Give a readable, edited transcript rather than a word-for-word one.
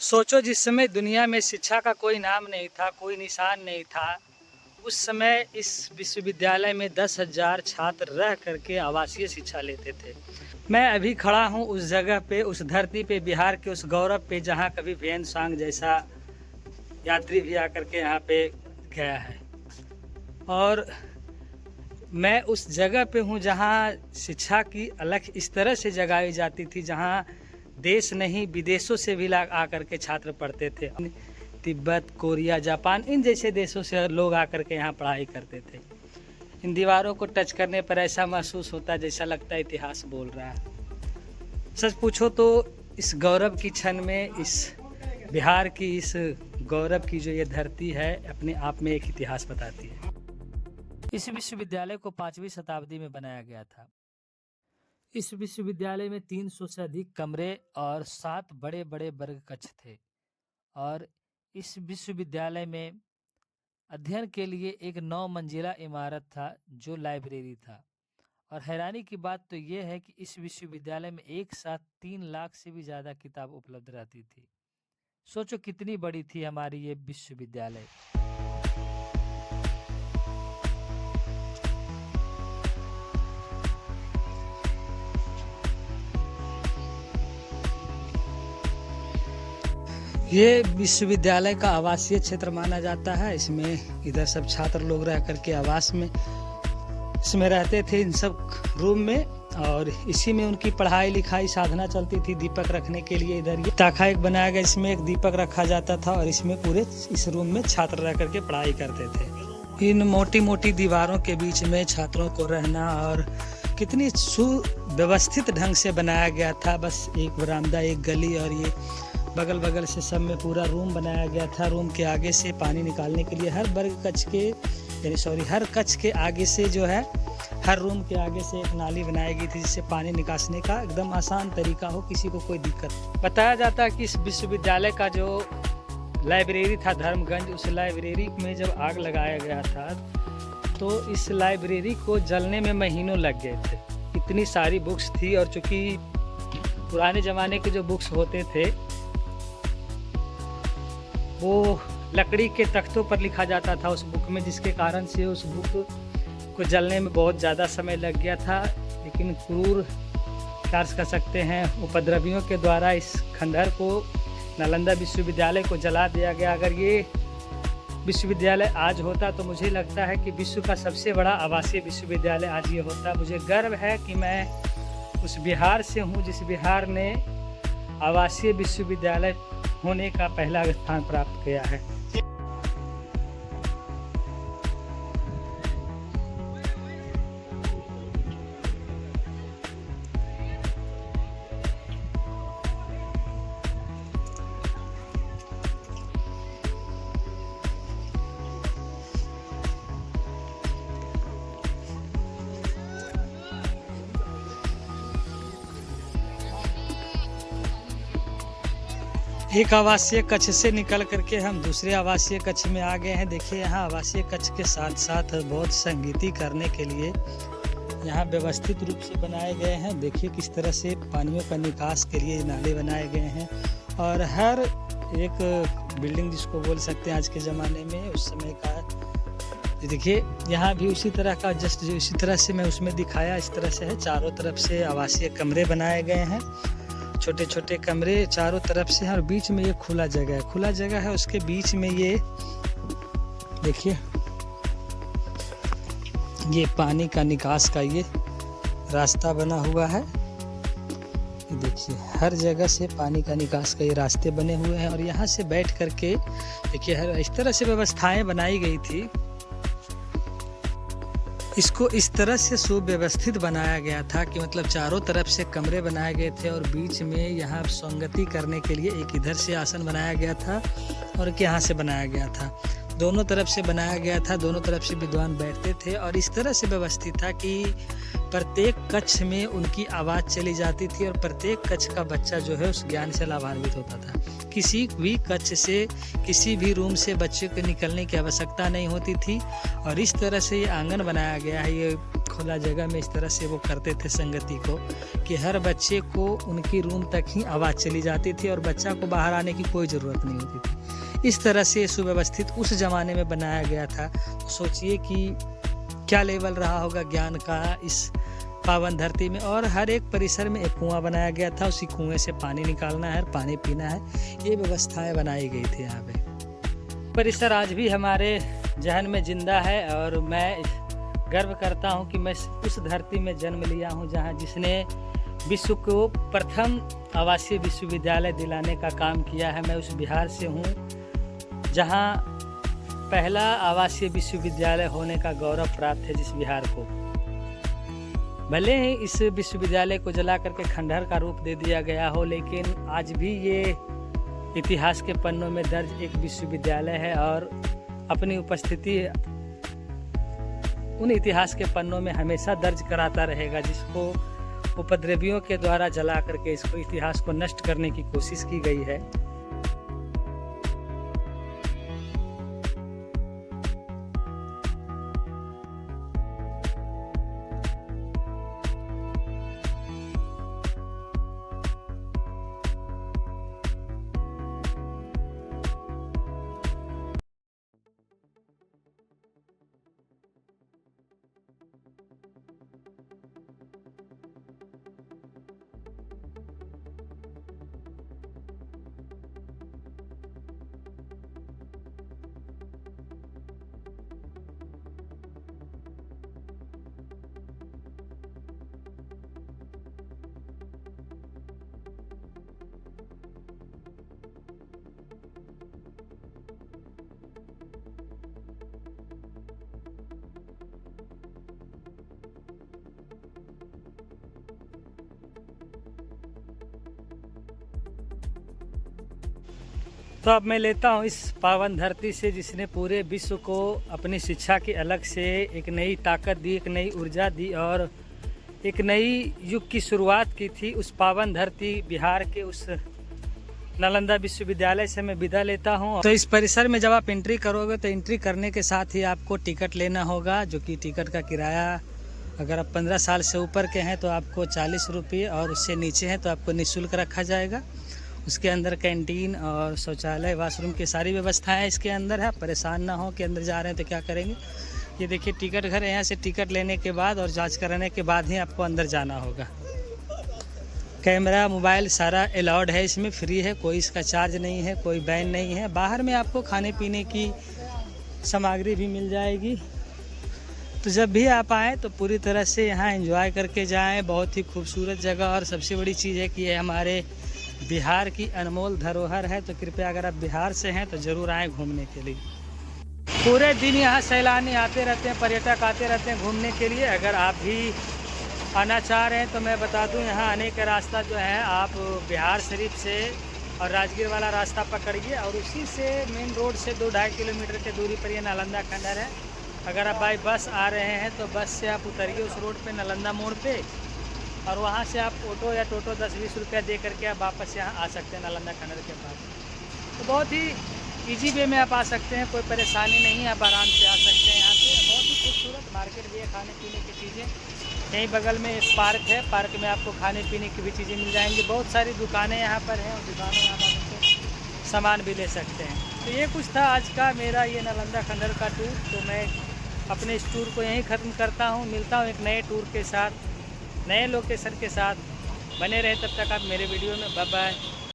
सोचो, जिस समय दुनिया में शिक्षा का कोई नाम नहीं था, कोई निशान नहीं था, उस समय इस विश्वविद्यालय में 10,000 छात्र रह करके आवासीय शिक्षा लेते थे। मैं अभी खड़ा हूँ उस जगह पे, उस धरती पे, बिहार के उस गौरव पे, जहाँ कभी वेन सांग जैसा यात्री भी आकर के यहाँ पे गया है। और मैं उस जगह पे हूँ जहाँ शिक्षा की अलख इस तरह से जगाई जाती थी, जहाँ देश नहीं विदेशों से भी आकर के छात्र पढ़ते थे। तिब्बत, कोरिया, जापान, इन जैसे देशों से लोग आकर के यहाँ पढ़ाई करते थे। इन दीवारों को टच करने पर ऐसा महसूस होता है जैसा लगता है इतिहास बोल रहा है। सच पूछो तो इस गौरव की क्षण में, इस बिहार की इस गौरव की जो ये धरती है, अपने आप में एक इतिहास बताती है। इस विश्वविद्यालय को 5वीं शताब्दी में बनाया गया था। इस विश्वविद्यालय में 300 से अधिक कमरे और 7 बड़े बड़े वर्ग कक्ष थे। और इस विश्वविद्यालय में अध्ययन के लिए एक 9 मंजिला इमारत था जो लाइब्रेरी था। और हैरानी की बात तो ये है कि इस विश्वविद्यालय में एक साथ 3 लाख से भी ज़्यादा किताब उपलब्ध रहती थी। सोचो कितनी बड़ी थी हमारी ये विश्वविद्यालय। ये विश्वविद्यालय का आवासीय क्षेत्र माना जाता है। इसमें इधर सब छात्र लोग रह करके आवास में इसमें रहते थे, इन सब रूम में, और इसी में उनकी पढ़ाई लिखाई साधना चलती थी। दीपक रखने के लिए इधर ये ताखा एक बनाया गया, इसमें एक दीपक रखा जाता था और इसमें पूरे इस रूम में छात्र रह करके पढ़ाई करते थे। इन मोटी मोटी दीवारों के बीच में छात्रों को रहना, और कितनी सुव्यवस्थित ढंग से बनाया गया था। बस एक बरामदा, एक गली, और ये बगल बगल से सब में पूरा रूम बनाया गया था। रूम के आगे से पानी निकालने के लिए हर हर कक्ष के आगे से जो है, हर रूम के आगे से एक नाली बनाई गई थी, जिससे पानी निकालने का एकदम आसान तरीका हो, किसी को कोई दिक्कत। बताया जाता है कि इस विश्वविद्यालय का जो लाइब्रेरी था धर्मगंज, उस लाइब्रेरी में जब आग लगाया गया था तो इस लाइब्रेरी को जलने में महीनों लग गए थे। इतनी सारी बुक्स थी, और चूँकि पुराने ज़माने के जो बुक्स होते थे वो लकड़ी के तख्तों पर लिखा जाता था उस बुक में, जिसके कारण से उस बुक को जलने में बहुत ज़्यादा समय लग गया था। लेकिन क्रूर क्या कर सकते हैं, उपद्रवियों के द्वारा इस खंडहर को, नालंदा विश्वविद्यालय को जला दिया गया। अगर ये विश्वविद्यालय आज होता तो मुझे लगता है कि विश्व का सबसे बड़ा आवासीय विश्वविद्यालय आज ये होता। मुझे गर्व है कि मैं उस बिहार से हूँ जिस बिहार ने आवासीय विश्वविद्यालय होने का पहला स्थान प्राप्त किया है। एक आवासीय कक्ष से निकल करके हम दूसरे आवासीय कक्ष में आ गए हैं। देखिए, यहाँ आवासीय कक्ष के साथ साथ बहुत संगीती करने के लिए यहाँ व्यवस्थित रूप से बनाए गए हैं। देखिए किस तरह से पानियों का निकास के लिए नाले बनाए गए हैं। और हर एक बिल्डिंग, जिसको बोल सकते हैं आज के ज़माने में, उस समय का, देखिए यहाँ भी उसी तरह का, जस्ट जो इसी तरह से मैं उसमें दिखाया, इस तरह से है। चारों तरफ से आवासीय कमरे बनाए गए हैं, छोटे छोटे कमरे चारों तरफ से हैं, और बीच में ये खुला जगह है। उसके बीच में ये देखिए, ये पानी का निकास का ये रास्ता बना हुआ है। ये देखिए, हर जगह से पानी का निकास का ये रास्ते बने हुए हैं। और यहाँ से बैठ करके देखिए, हर इस तरह से व्यवस्थाएं बनाई गई थी। इसको इस तरह से सुव्यवस्थित बनाया गया था कि मतलब चारों तरफ से कमरे बनाए गए थे, और बीच में यहाँ संगति करने के लिए एक इधर से आसन बनाया गया था और एक यहाँ से बनाया गया था। दोनों तरफ से बनाया गया था, दोनों तरफ से विद्वान बैठते थे। और इस तरह से व्यवस्थित था कि प्रत्येक कक्ष में उनकी आवाज़ चली जाती थी, और प्रत्येक कक्ष का बच्चा जो है उस ज्ञान से लाभान्वित होता था। किसी भी कक्ष से, किसी भी रूम से बच्चे को निकलने की आवश्यकता नहीं होती थी। और इस तरह से ये आंगन बनाया गया है, ये खुला जगह में इस तरह से वो करते थे संगति को कि हर बच्चे को उनकी रूम तक ही आवाज़ चली जाती थी और बच्चा को बाहर आने की कोई ज़रूरत नहीं होती थी। इस तरह से सुव्यवस्थित उस ज़माने में बनाया गया था। तो सोचिए कि क्या लेवल रहा होगा ज्ञान का इस पावन धरती में। और हर एक परिसर में एक कुआं बनाया गया था, उसी कुएं से पानी निकालना है, पानी पीना है, ये व्यवस्थाएं बनाई गई थी यहाँ पे। परिसर आज भी हमारे जहन में जिंदा है और मैं गर्व करता हूँ कि मैं उस धरती में जन्म लिया हूँ जहाँ जिसने विश्व को प्रथम आवासीय विश्वविद्यालय दिलाने का काम किया है। मैं उस बिहार से हूँ जहाँ पहला आवासीय विश्वविद्यालय होने का गौरव प्राप्त है जिस बिहार को। भले ही इस विश्वविद्यालय को जला करके खंडहर का रूप दे दिया गया हो, लेकिन आज भी ये इतिहास के पन्नों में दर्ज एक विश्वविद्यालय है और अपनी उपस्थिति उन इतिहास के पन्नों में हमेशा दर्ज कराता रहेगा, जिसको उपद्रवियों के द्वारा जला करके इसको इतिहास को नष्ट करने की कोशिश की गई है। तो अब मैं लेता हूँ इस पावन धरती से जिसने पूरे विश्व को अपनी शिक्षा की अलग से एक नई ताकत दी, एक नई ऊर्जा दी और एक नई युग की शुरुआत की थी। उस पावन धरती बिहार के उस नालंदा विश्वविद्यालय से मैं विदा लेता हूँ। तो इस परिसर में जब आप एंट्री करोगे तो एंट्री करने के साथ ही आपको टिकट लेना होगा, जो कि टिकट का किराया अगर आप 15 साल से ऊपर के हैं तो आपको 40 रुपये और उससे नीचे हैं तो आपको निःशुल्क रखा जाएगा। उसके अंदर कैंटीन और शौचालय वाशरूम की सारी व्यवस्थाएं इसके अंदर है। परेशान ना हो कि अंदर जा रहे हैं तो क्या करेंगे। ये देखिए टिकट घर है, यहाँ से टिकट लेने के बाद और जांच कराने के बाद ही आपको अंदर जाना होगा। कैमरा मोबाइल सारा अलाउड है, इसमें फ्री है, कोई इसका चार्ज नहीं है, कोई बैन नहीं है। बाहर में आपको खाने पीने की सामग्री भी मिल जाएगी। तो जब भी आप आएँ तो पूरी तरह से यहाँ एंजॉय करके जाएँ। बहुत ही खूबसूरत जगह और सबसे बड़ी चीज़ है कि ये हमारे बिहार की अनमोल धरोहर है। तो कृपया अगर आप बिहार से हैं तो ज़रूर आएँ घूमने के लिए। पूरे दिन यहाँ सैलानी आते रहते हैं, पर्यटक आते रहते हैं घूमने के लिए। अगर आप भी आना चाह रहे हैं तो मैं बता दूं, यहाँ आने का रास्ता जो है आप बिहार शरीफ से और राजगीर वाला रास्ता पकड़िए और उसी से मेन रोड से 2-2.5 किलोमीटर की दूरी पर ये नालंदा खंडहर है। अगर आप बाई बस आ रहे हैं तो बस से आप उतरिए उस रोड पे नालंदा मोड़ पे और वहाँ से आप ऑटो या टोटो 10-20 रुपया दे करके आप वापस यहाँ आ सकते हैं नालंदा खंडहर के पास। तो बहुत ही ईजी वे में आप आ सकते हैं, कोई परेशानी नहीं है, आप आराम से आ सकते हैं। यहाँ पे बहुत ही खूबसूरत मार्केट भी है, खाने पीने की चीज़ें। यहीं बगल में एक पार्क है, पार्क में आपको खाने पीने की भी चीज़ें मिल जाएंगी। बहुत सारी दुकानें यहाँ पर हैं और दुकानों में आप सामान भी ले सकते हैं। तो ये कुछ था आज का मेरा ये नालंदा खंडहर का टूर। तो मैं अपने इस टूर को यहीं ख़त्म करता हूँ। मिलता हूँ एक नए टूर के साथ, नए लोकेशन के साथ। बने रहे तब तक आप मेरे वीडियो में। Bye bye.